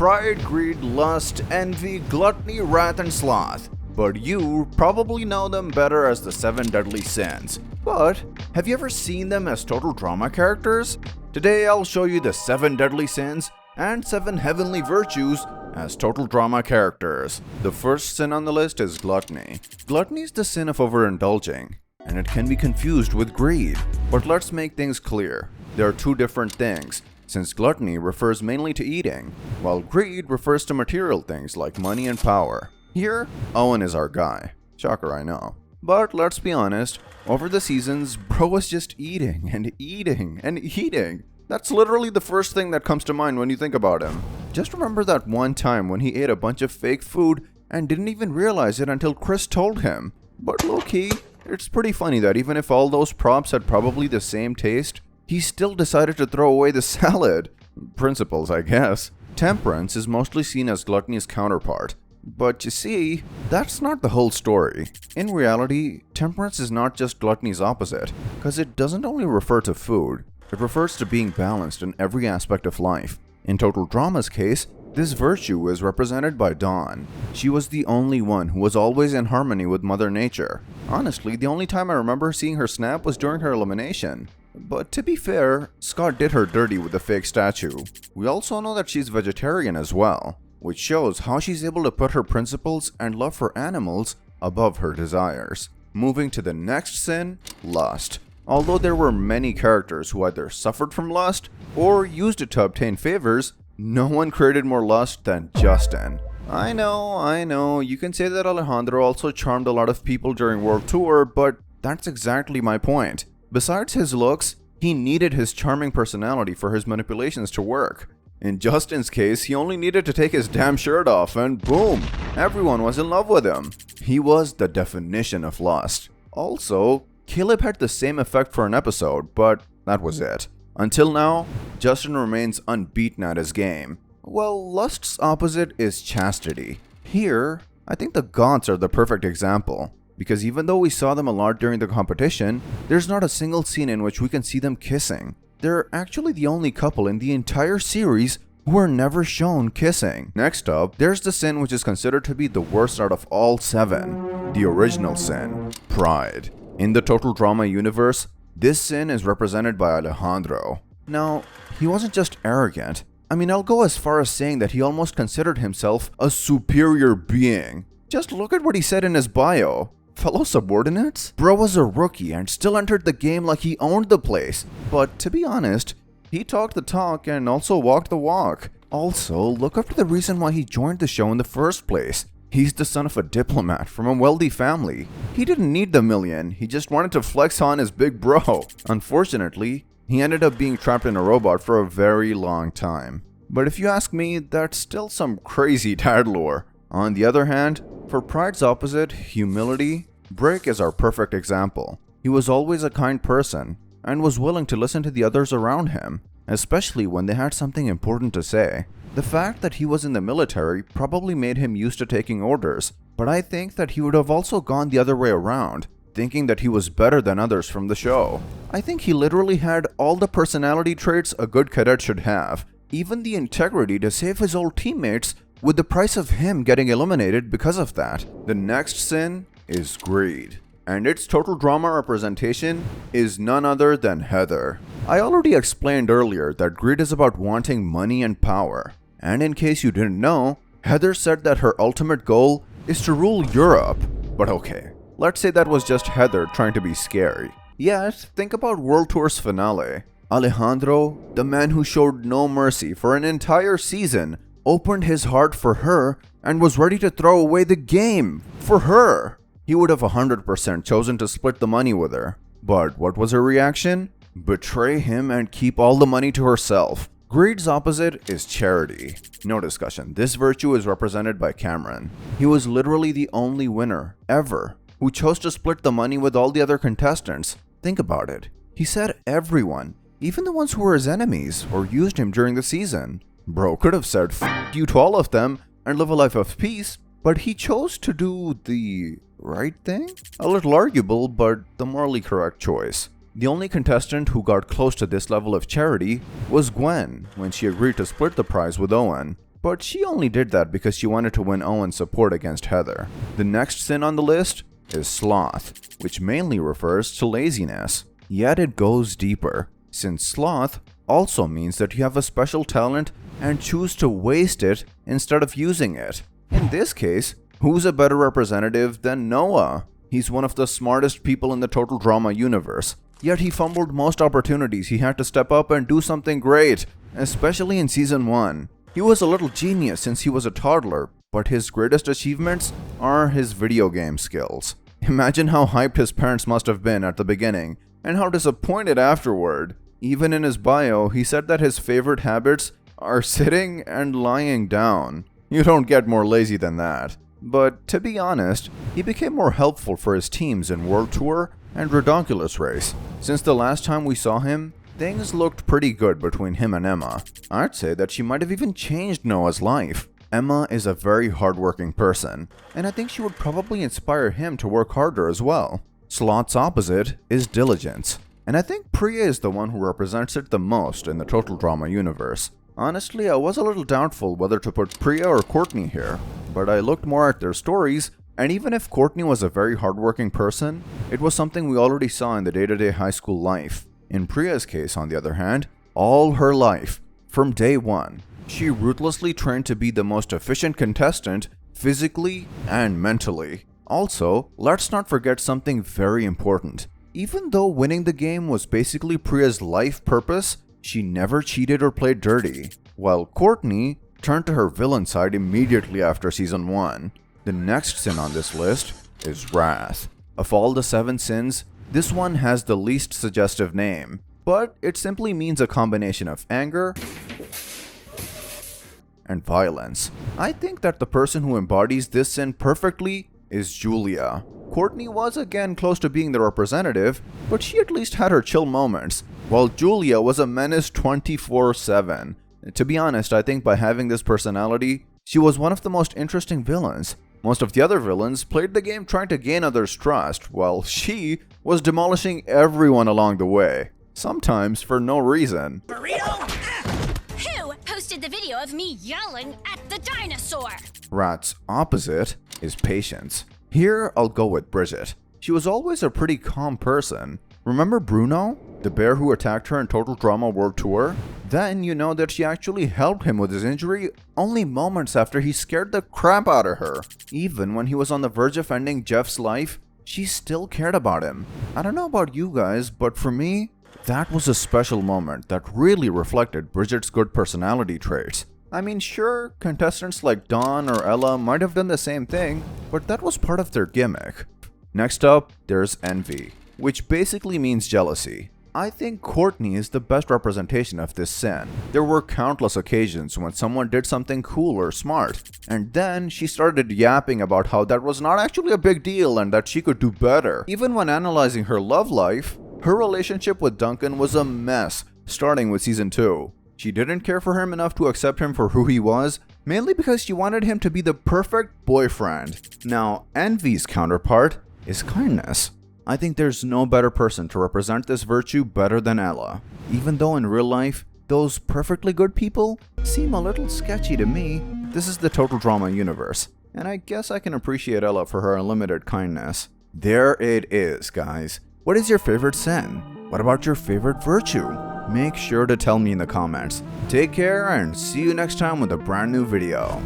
pride, greed, lust, envy, gluttony, wrath, and sloth. But you probably know them better as the 7 deadly sins. But have you ever seen them as total drama characters? Today I'll show you the 7 deadly sins and 7 heavenly virtues as total drama characters. The first sin on the list is gluttony. Gluttony is the sin of overindulging, and it can be confused with greed. But let's make things clear. There are two different things, since gluttony refers mainly to eating, while greed refers to material things like money and power. Here, Owen is our guy. Shocker, I know. But let's be honest, over the seasons, bro was just eating and eating and eating. That's literally the first thing that comes to mind when you think about him. Just remember that one time when he ate a bunch of fake food and didn't even realize it until Chris told him. But low-key, it's pretty funny that even if all those props had probably the same taste, he still decided to throw away the salad. Principles, I guess. Temperance is mostly seen as gluttony's counterpart. But you see, that's not the whole story. In reality, temperance is not just gluttony's opposite, because it doesn't only refer to food. It refers to being balanced in every aspect of life. In Total Drama's case, this virtue is represented by Dawn. She was the only one who was always in harmony with Mother Nature. Honestly, the only time I remember seeing her snap was during her elimination. But to be fair, Scott did her dirty with the fake statue. We also know that she's vegetarian as well, which shows how she's able to put her principles and love for animals above her desires. Moving to the next sin, lust. Although there were many characters who either suffered from lust or used it to obtain favors, no one created more lust than Justin. I know, you can say that Alejandro also charmed a lot of people during World Tour, but that's exactly my point. Besides his looks, he needed his charming personality for his manipulations to work. In Justin's case, he only needed to take his damn shirt off and boom, everyone was in love with him. He was the definition of lust. Also, Caleb had the same effect for an episode, but that was it. Until now, Justin remains unbeaten at his game. Well, lust's opposite is chastity. Here, I think the gods are the perfect example, because even though we saw them a lot during the competition, there's not a single scene in which we can see them kissing. They're actually the only couple in the entire series who are never shown kissing. Next up, there's the sin which is considered to be the worst out of all 7. The original sin, pride. In the Total Drama universe, this sin is represented by Alejandro. Now, he wasn't just arrogant. I mean, I'll go as far as saying that he almost considered himself a superior being. Just look at what he said in his bio. Fellow subordinates? Bro was a rookie and still entered the game like he owned the place. But to be honest, he talked the talk and also walked the walk. Also, look up to the reason why he joined the show in the first place. He's the son of a diplomat from a wealthy family. He didn't need the million, he just wanted to flex on his big bro. Unfortunately, he ended up being trapped in a robot for a very long time. But if you ask me, that's still some crazy dad lore. On the other hand, for pride's opposite, humility, Brick is our perfect example. He was always a kind person, and was willing to listen to the others around him, especially when they had something important to say. The fact that he was in the military probably made him used to taking orders, but I think that he would have also gone the other way around, thinking that he was better than others from the show. I think he literally had all the personality traits a good cadet should have, even the integrity to save his old teammates with the price of him getting eliminated because of that. The next sin is greed, and its Total Drama representation is none other than Heather. I already explained earlier that greed is about wanting money and power. And in case you didn't know, Heather said that her ultimate goal is to rule Europe. But okay, let's say that was just Heather trying to be scary. Yet, think about World Tour's finale. Alejandro, the man who showed no mercy for an entire season, opened his heart for her and was ready to throw away the game for her. He would have 100% chosen to split the money with her. But what was her reaction? Betray him and keep all the money to herself. Greed's opposite is charity. No discussion, this virtue is represented by Cameron. He was literally the only winner, ever, who chose to split the money with all the other contestants. Think about it. He said everyone, even the ones who were his enemies or used him during the season. Bro could have said f you to all of them and live a life of peace, but he chose to do the right thing? A little arguable, but the morally correct choice. The only contestant who got close to this level of charity was Gwen when she agreed to split the prize with Owen. but she only did that because she wanted to win Owen's support against Heather. The next sin on the list is sloth, which mainly refers to laziness. Yet it goes deeper, since sloth also means that you have a special talent and choose to waste it instead of using it. In this case, who's a better representative than Noah? He's one of the smartest people in the Total Drama universe, yet he fumbled most opportunities he had to step up and do something great, especially in Season 1. He was a little genius since he was a toddler, but his greatest achievements are his video game skills. Imagine how hyped his parents must have been at the beginning, and how disappointed afterward. Even in his bio, he said that his favorite habits are sitting and lying down. You don't get more lazy than that. But to be honest, he became more helpful for his teams in World Tour and Redonkulous Race. Since the last time we saw him, things looked pretty good between him and Emma. I'd say that she might have even changed Noah's life. Emma is a very hardworking person, and I think she would probably inspire him to work harder as well. Sloth's opposite is diligence, and I think Priya is the one who represents it the most in the Total Drama universe. Honestly, I was a little doubtful whether to put Priya or Courtney here, but I looked more at their stories, and even if Courtney was a very hardworking person, it was something we already saw in the day-to-day high school life. In Priya's case, on the other hand, all her life, from day one, she ruthlessly trained to be the most efficient contestant, physically and mentally. Also, let's not forget something very important. Even though winning the game was basically Priya's life purpose, she never cheated or played dirty, while Courtney turned to her villain side immediately after Season 1. The next sin on this list is wrath. Of all the 7 sins, this one has the least suggestive name, but it simply means a combination of anger and violence. I think that the person who embodies this sin perfectly is Julia. Courtney was again close to being the representative, but she at least had her chill moments, while Julia was a menace 24/7. To be honest, I think by having this personality, she was one of the most interesting villains. Most of the other villains played the game trying to gain others' trust, while she was demolishing everyone along the way, sometimes for no reason. Burrito? Who posted the video of me yelling at the dinosaur? Rat's opposite is patience. Here, I'll go with Bridget. She was always a pretty calm person. Remember Bruno, the bear who attacked her in Total Drama World Tour? Then you know that she actually helped him with his injury only moments after he scared the crap out of her. Even when he was on the verge of ending Jeff's life, she still cared about him. I don't know about you guys, but for me, that was a special moment that really reflected Bridget's good personality traits. I mean, sure, contestants like Dawn or Ella might have done the same thing, but that was part of their gimmick. Next up, there's envy, which basically means jealousy. I think Courtney is the best representation of this sin. There were countless occasions when someone did something cool or smart, and then she started yapping about how that was not actually a big deal and that she could do better. Even when analyzing her love life, her relationship with Duncan was a mess, starting with Season 2. She didn't care for him enough to accept him for who he was, mainly because she wanted him to be the perfect boyfriend. Now, envy's counterpart is kindness. I think there's no better person to represent this virtue better than Ella. Even though in real life, those perfectly good people seem a little sketchy to me, this is the Total Drama universe, and I guess I can appreciate Ella for her unlimited kindness. There it is, guys. What is your favorite sin? What about your favorite virtue? Make sure to tell me in the comments. Take care and see you next time with a brand new video.